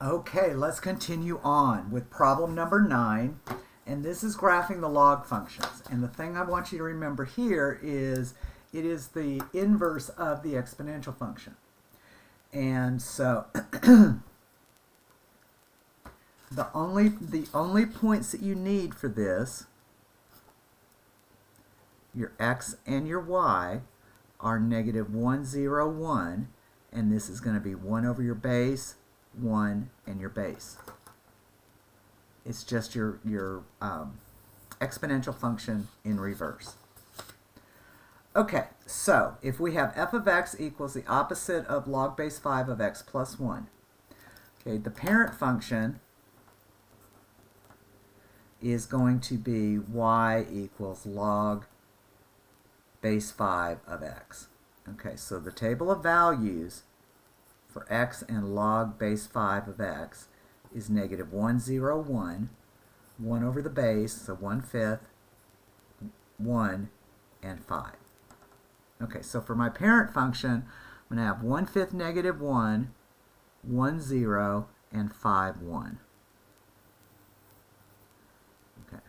Okay, let's continue on with problem number 9. And this is graphing the log functions. And the thing I want you to remember here is it is the inverse of the exponential function. And so the only points that you need for this, your x and your y, are negative 1, 0, 1, and this is going to be 1 over your base, 1, and your base. It's just your exponential function in reverse. Okay, so if we have f of x equals the opposite of log base 5 of x plus 1, okay, the parent function is going to be y equals log base 5 of x. Okay, so the table of values for x and log base 5 of x is negative 1, 0, 1, 1 over the base, so 1/5, 1, and 5. Okay, so for my parent function, I'm going to have 1/5 negative 1, 1, 0, and 5, 1. Okay.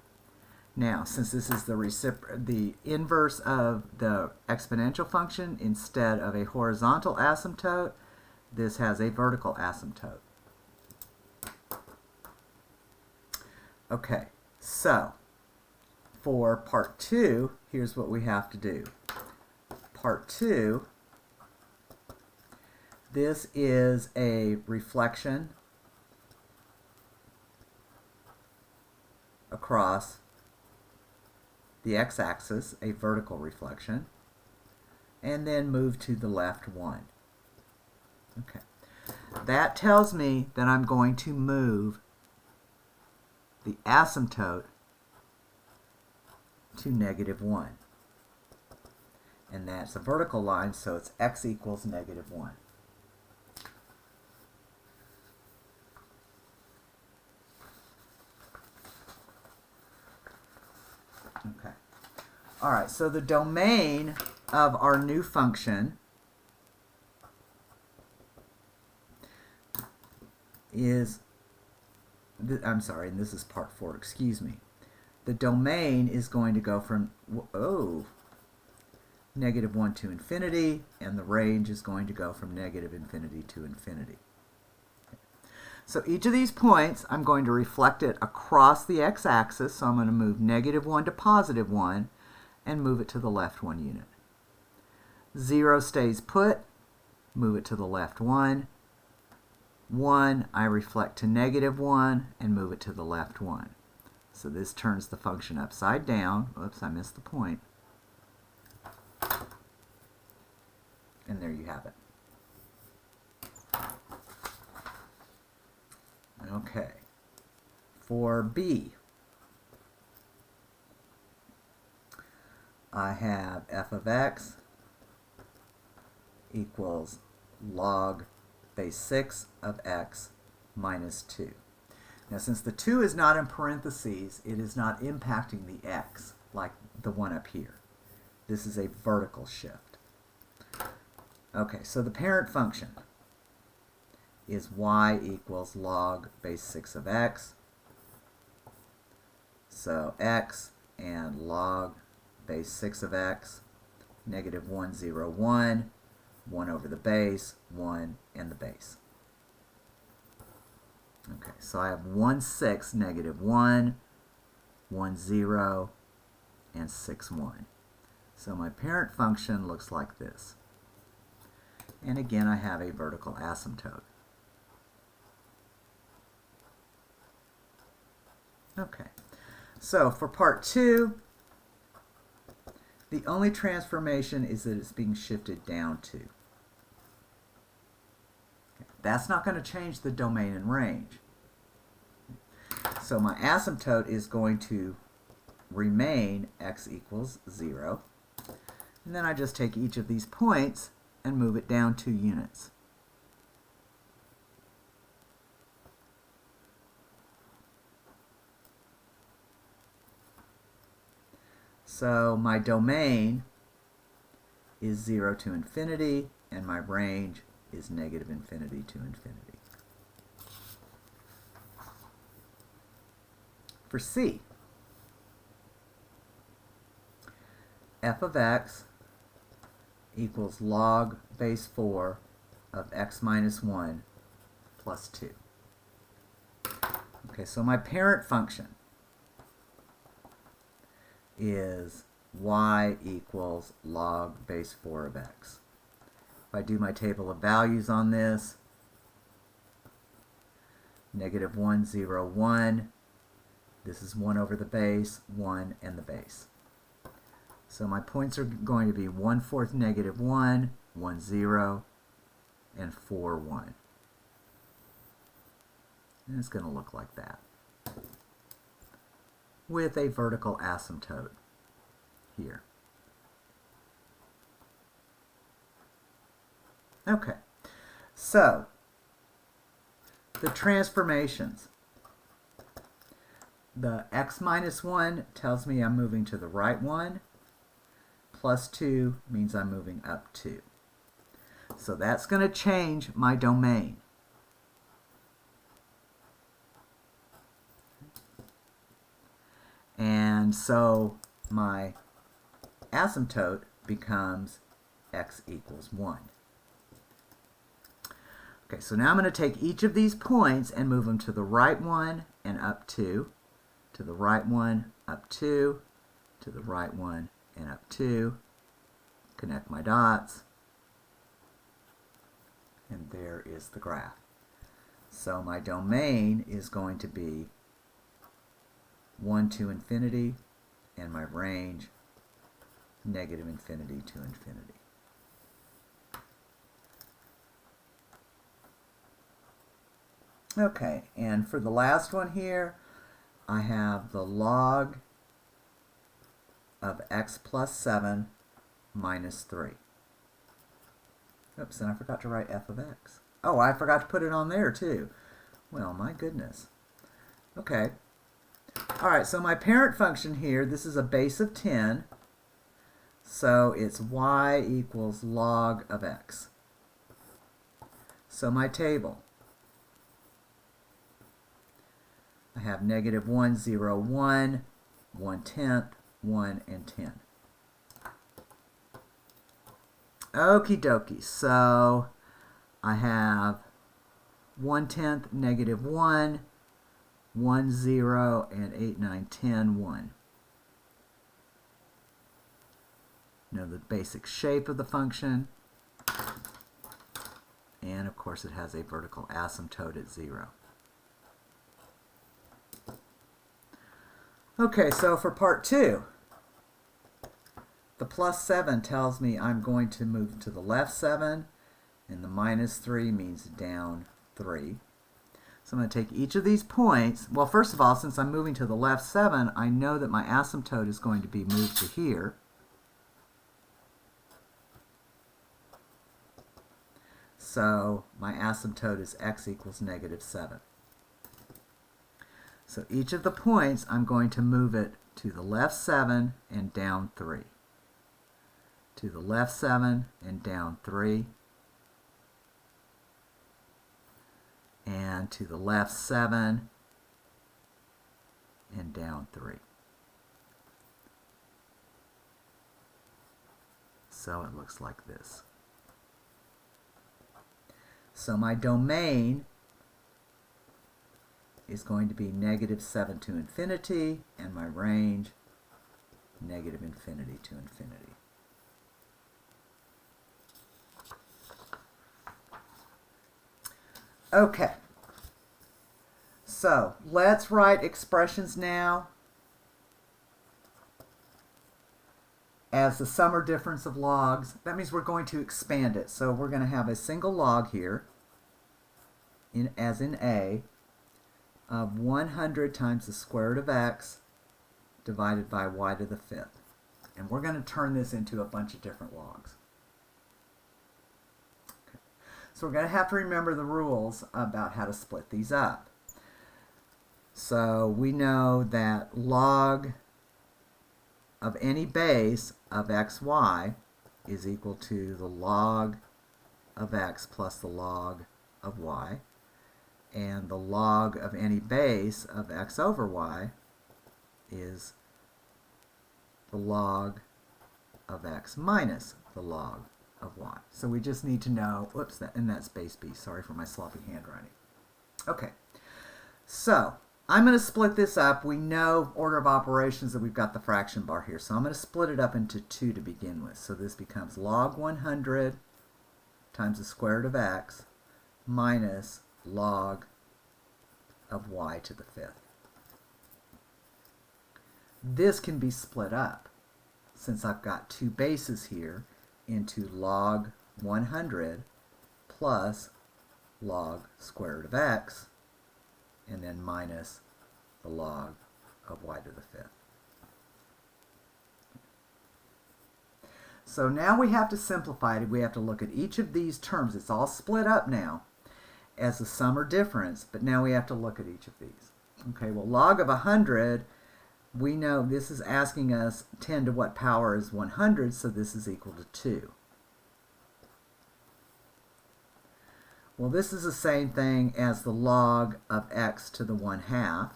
Now, since this is the inverse of the exponential function instead of a horizontal asymptote, this has a vertical asymptote. Okay, so for part 2, here's what we have to do. Part 2, this is a reflection across the x-axis, a vertical reflection, and then move to the left 1. Okay, that tells me that I'm going to move the asymptote to negative 1. And that's a vertical line, so it's x equals negative 1. Okay. All right, so the domain of our new function is, I'm sorry, and this is part 4, excuse me. The domain is going to go from, negative 1 to infinity, and the range is going to go from negative infinity to infinity. Okay. So each of these points, I'm going to reflect it across the x-axis, so I'm going to move negative 1 to positive 1, and move it to the left 1 unit. 0 stays put, move it to the left 1. 1, I reflect to negative 1 and move it to the left 1. So this turns the function upside down. Oops, I missed the point. And there you have it. Okay. For b, I have f of x equals log base 6 of x minus 2. Now, since the 2 is not in parentheses, it is not impacting the x like the one up here. This is a vertical shift. Okay, so the parent function is y equals log base 6 of x. So x and log base 6 of x, negative 1, 0, 1, 1 over the base, 1, and the base. Okay, so I have 1, 6, negative 1, 1, 0, and 6, 1. So my parent function looks like this. And again, I have a vertical asymptote. Okay, so for part 2, the only transformation is that it's being shifted down 2. Okay. That's not going to change the domain and range. So my asymptote is going to remain x equals 0. And then I just take each of these points and move it down 2 units. So my domain is 0 to infinity, and my range is negative infinity to infinity. for C. F of x equals log base 4 of x minus 1 plus 2. Okay, so my parent function is y equals log base 4 of x. If I do my table of values on this, negative 1, 0, 1, this is 1 over the base, 1, and the base. So my points are going to be 1/4 negative 1, 1, 0, and 4, 1. And it's going to look like that with a vertical asymptote here. Okay, so the transformations. The x minus 1 tells me I'm moving to the right one. Plus 2 means I'm moving up 2. So that's going to change my domain. And so my asymptote becomes x equals 1. Okay, so now I'm going to take each of these points and move them to the right one and up 2, to the right one, up 2, to the right one, and up 2, connect my dots, and there is the graph. So my domain is going to be 1 to infinity, and my range negative infinity to infinity. Okay, and for the last one here, I have the log of x plus 7 minus 3. Oops, and I forgot to write f of x. Oh, I forgot to put it on there too. Well, my goodness. Okay. All right, so my parent function here, this is a base of 10. So it's y equals log of x. So my table, I have negative 1, 0, 1, 1/10, 1, and 10. Okie dokie, so I have 1/10, negative 1, 1, 0, and 8, 9, 10, 1. Know the basic shape of the function. And of course it has a vertical asymptote at 0. Okay, so for part 2, the plus 7 tells me I'm going to move to the left 7, and the minus 3 means down 3. So I'm going to take each of these points. Well, first of all, since I'm moving to the left 7, I know that my asymptote is going to be moved to here. So my asymptote is x equals negative 7. So each of the points, I'm going to move it to the left 7 and down 3. To the left 7 and down 3. And to the left 7 and down 3. So it looks like this. So my domain is going to be negative 7 to infinity, and my range negative infinity to infinity. Okay, so let's write expressions now as the sum or difference of logs. That means we're going to expand it. So we're going to have a single log here, as in A, of 100 times the square root of x divided by y to the 5th. And we're going to turn this into a bunch of different logs. Okay. So we're going to have to remember the rules about how to split these up. So we know that log of any base of xy is equal to the log of x plus the log of y. And the log of any base of x over y is the log of x minus the log of y. So we just need to know, whoops, and that's base b. Sorry for my sloppy handwriting. Okay, so I'm going to split this up. We know order of operations that we've got the fraction bar here. So I'm going to split it up into 2 to begin with. So this becomes log 100 times the square root of x minus log of y to the 5th. This can be split up, since I've got 2 bases here, into log 100 plus log square root of x, and then minus the log of y to the 5th. So now we have to simplify it. We have to look at each of these terms. It's all split up now as a sum or difference, but now we have to look at each of these. Okay, well, log of 100, we know this is asking us 10 to what power is 100, so this is equal to 2. Well, this is the same thing as the log of x to the 1/2.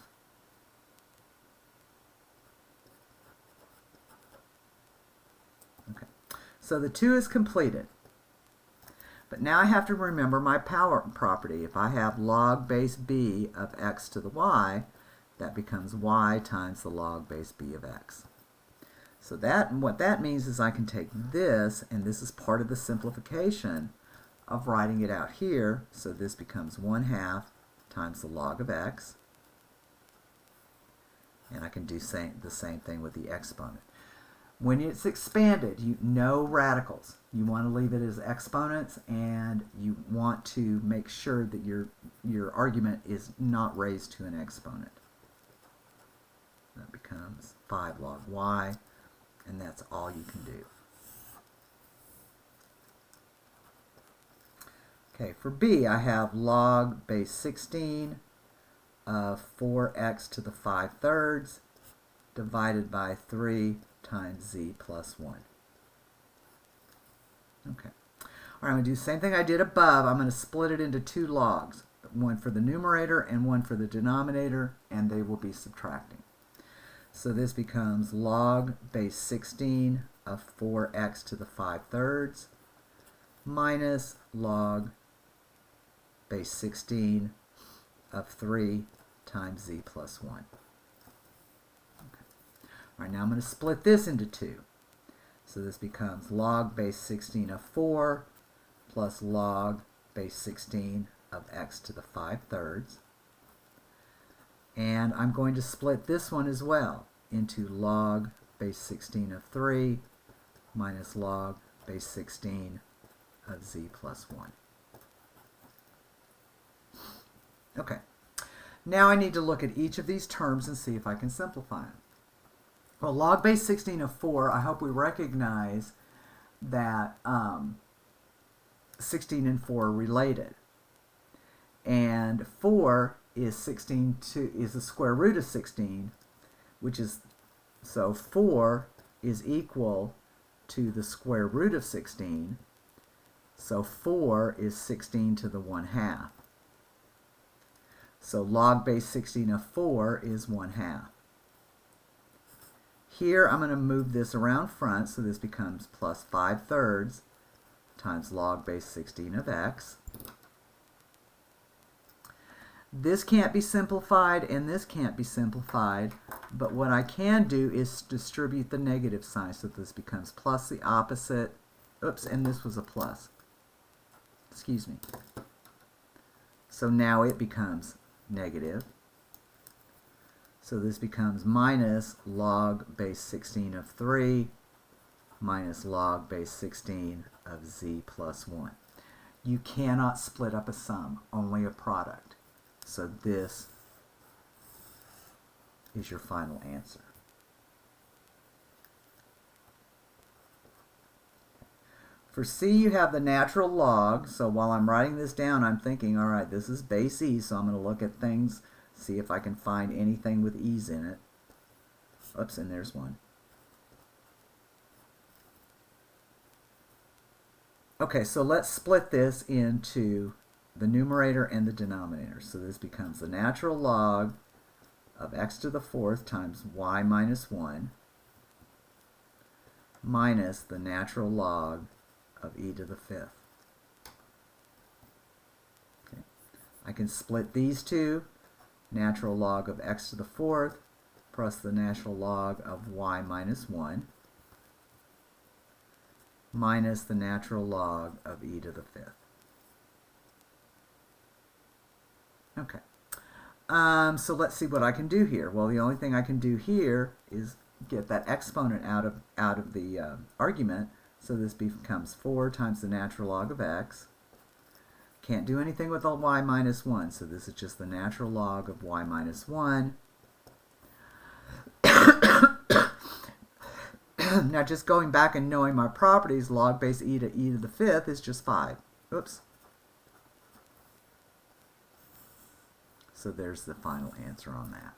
Okay, so the 2 is completed. But now I have to remember my power property. If I have log base b of x to the y, that becomes y times the log base b of x. So what that means is I can take this, and this is part of the simplification of writing it out here. So this becomes 1/2 times the log of x. And I can do the same thing with the exponent. When it's expanded, no radicals. You want to leave it as exponents, and you want to make sure that your argument is not raised to an exponent. That becomes 5 log y, and that's all you can do. Okay, for b, I have log base 16 of 4x to the 5/3 divided by 3 times z plus 1. Okay. All right, I'm going to do the same thing I did above. I'm going to split it into 2 logs, one for the numerator and one for the denominator, and they will be subtracting. So this becomes log base 16 of 4x to the 5/3 minus log base 16 of 3 times z plus 1. All right, now I'm going to split this into 2. So this becomes log base 16 of 4 plus log base 16 of x to the 5/3. And I'm going to split this one as well into log base 16 of 3 minus log base 16 of z plus 1. Okay, now I need to look at each of these terms and see if I can simplify them. Well, log base 16 of 4, I hope we recognize that 16 and 4 are related. And 4 is the square root of 16, which is, so 4 is equal to the square root of 16. So 4 is 16 to the 1/2. So log base 16 of 4 is 1/2. Here I'm going to move this around front, so this becomes plus 5/3 times log base 16 of x. This can't be simplified and this can't be simplified, but what I can do is distribute the negative sign, so this becomes plus the opposite. Oops, and this was a plus. Excuse me. So now it becomes negative. So this becomes minus log base 16 of 3 minus log base 16 of z plus 1. You cannot split up a sum, only a product. So this is your final answer. For C, you have the natural log. So while I'm writing this down, I'm thinking, all right, this is base E, so I'm going to look at things, see if I can find anything with e's in it. Oops, and there's one. Okay, so let's split this into the numerator and the denominator. So this becomes the natural log of x to the fourth times y minus 1 minus the natural log of e to the fifth. Okay. I can split these two, natural log of x to the fourth plus the natural log of y minus 1 minus the natural log of e to the fifth. Okay. So let's see what I can do here. Well, the only thing I can do here is get that exponent out of the argument. So this becomes 4 times the natural log of x. Can't do anything with a y minus 1, so this is just the natural log of y minus 1. Now just going back and knowing my properties, log base e to the fifth is just 5. Oops. So there's the final answer on that.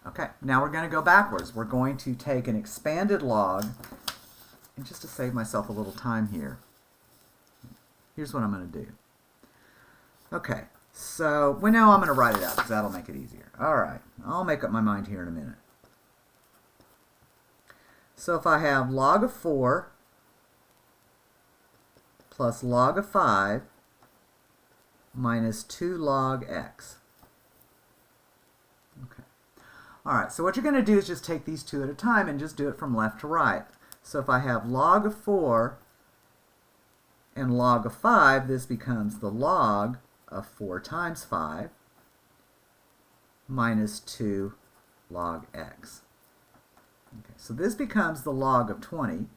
Okay, now we're going to go backwards. We're going to take an expanded log, and just to save myself a little time here, here's what I'm going to do. Okay, so, well, now I'm going to write it out because that'll make it easier. All right, I'll make up my mind here in a minute. So if I have log of 4 plus log of 5 minus 2 log x. Okay. All right, so what you're going to do is just take these two at a time and just do it from left to right. So if I have log of 4 and log of 5, this becomes the log of 4 times 5 minus 2 log x. Okay, so this becomes the log of 20.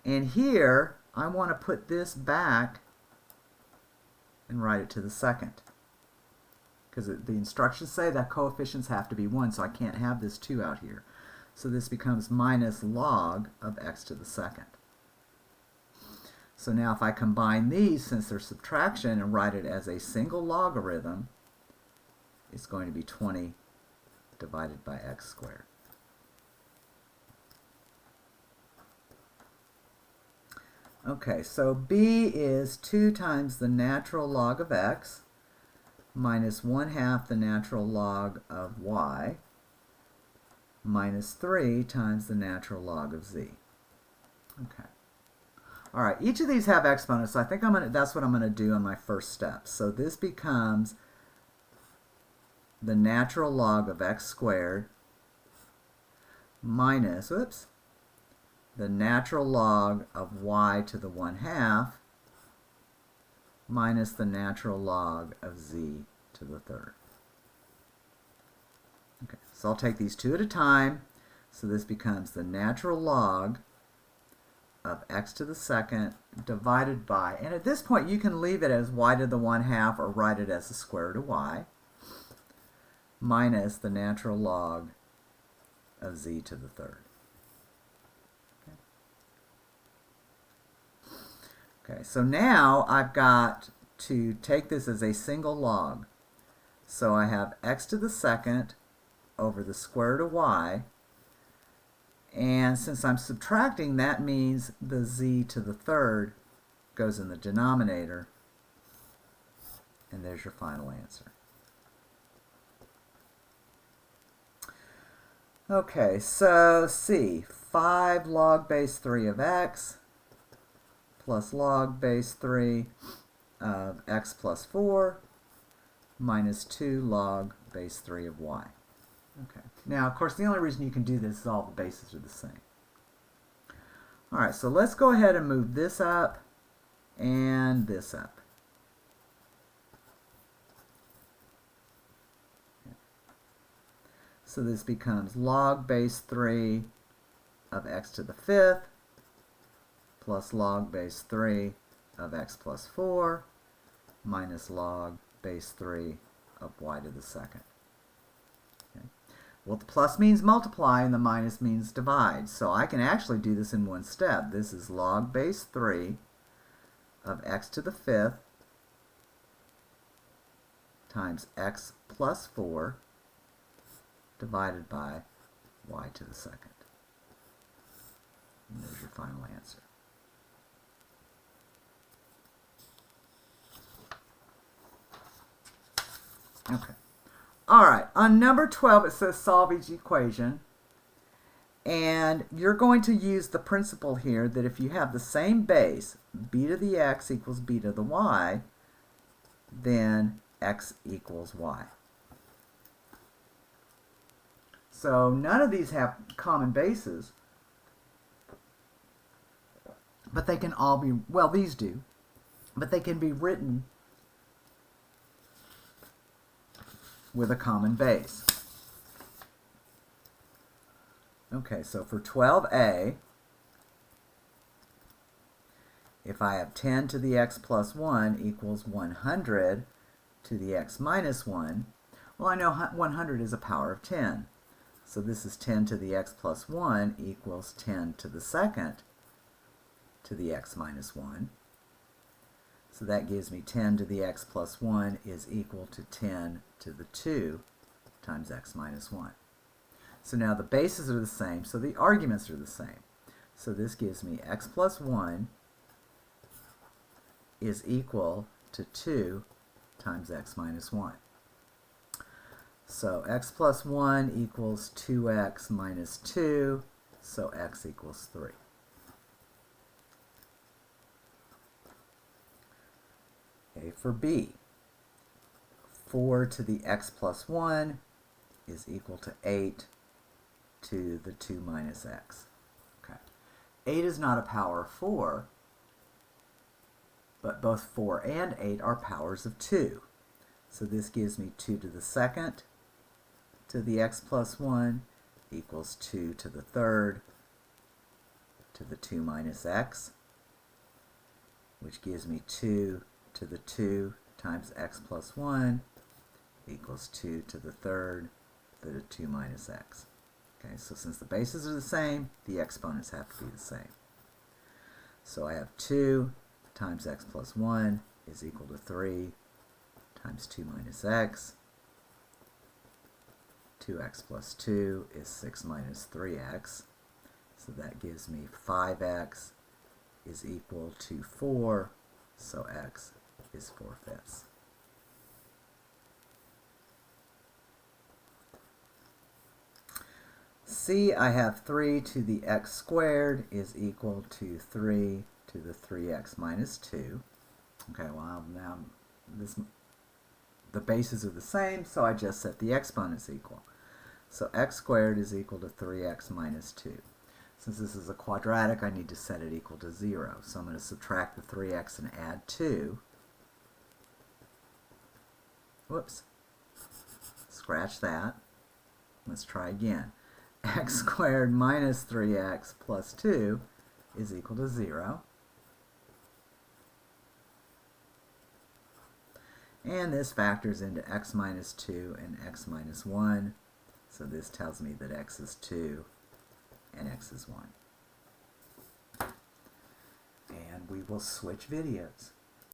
And here, I want to put this back and write it to the second. Because the instructions say that coefficients have to be 1, so I can't have this 2 out here. So this becomes minus log of x to the second. So now if I combine these, since they're subtraction, and write it as a single logarithm, it's going to be 20 divided by x squared. Okay, so b is 2 times the natural log of x minus 1/2 the natural log of y minus 3 times the natural log of z. Okay. All right, each of these have exponents, so I think that's what I'm going to do on my first step. So this becomes the natural log of x squared minus, oops, the natural log of y to the 1/2 minus the natural log of z to the third. Okay, so I'll take these two at a time. So this becomes the natural log of x to the second divided by, and at this point you can leave it as y to the 1/2 or write it as the square root of y, minus the natural log of z to the third. Okay, so now I've got to take this as a single log. So I have x to the second over the square root of y, and since I'm subtracting, that means the z to the third goes in the denominator, and there's your final answer. Okay, so C, 5 log base 3 of x plus log base 3 of x plus 4 minus 2 log base 3 of y. Okay. Now, of course, the only reason you can do this is all the bases are the same. All right, so let's go ahead and move this up and this up. So this becomes log base 3 of x to the fifth plus log base 3 of x plus 4 minus log base 3 of y to the second. Okay. Well, the plus means multiply and the minus means divide. So I can actually do this in one step. This is log base 3 of x to the fifth times x plus 4 divided by y to the second. And there's your final answer. Okay. All right. On number 12, it says solve each equation. And you're going to use the principle here that if you have the same base, b to the x equals b to the y, then x equals y. So none of these have common bases, but they can all be, well, these do, but they can be written with a common base. Okay, so for 12a, if I have 10 to the x plus 1 equals 100 to the x minus 1, well, I know 100 is a power of 10. So this is 10 to the x plus 1 equals 10 to the second to the x minus 1. So that gives me 10 to the x plus 1 is equal to 10 to the 2 times x minus 1. So now the bases are the same, so the arguments are the same. So this gives me x plus 1 is equal to 2 times x minus 1. So x plus 1 equals 2x minus 2, so x equals 3. Okay, for b, 4 to the x plus 1 is equal to 8 to the 2 minus x. Okay. 8 is not a power of 4, but both 4 and 8 are powers of 2. So this gives me 2 to the second to the x plus 1 equals 2 to the third to the 2 minus x, which gives me 2 to the 2 times x plus 1 equals 2 to the third to the 2 minus x. Okay, so since the bases are the same, the exponents have to be the same. So I have 2 times x plus 1 is equal to 3 times 2 minus x. 2x plus 2 is 6 minus 3x. So that gives me 5x is equal to 4, so x is 4/5. C, I have 3 to the x squared is equal to 3 to the 3x minus 2. Okay, well, now the bases are the same, so I just set the exponents equal. So x squared is equal to 3x minus 2. Since this is a quadratic, I need to set it equal to 0. So I'm going to subtract the 3x and add 2. Whoops. Scratch that. Let's try again. X squared minus 3x plus 2 is equal to 0. And this factors into x minus 2 and x minus 1. So this tells me that x is 2 and x is 1. And we will switch videos.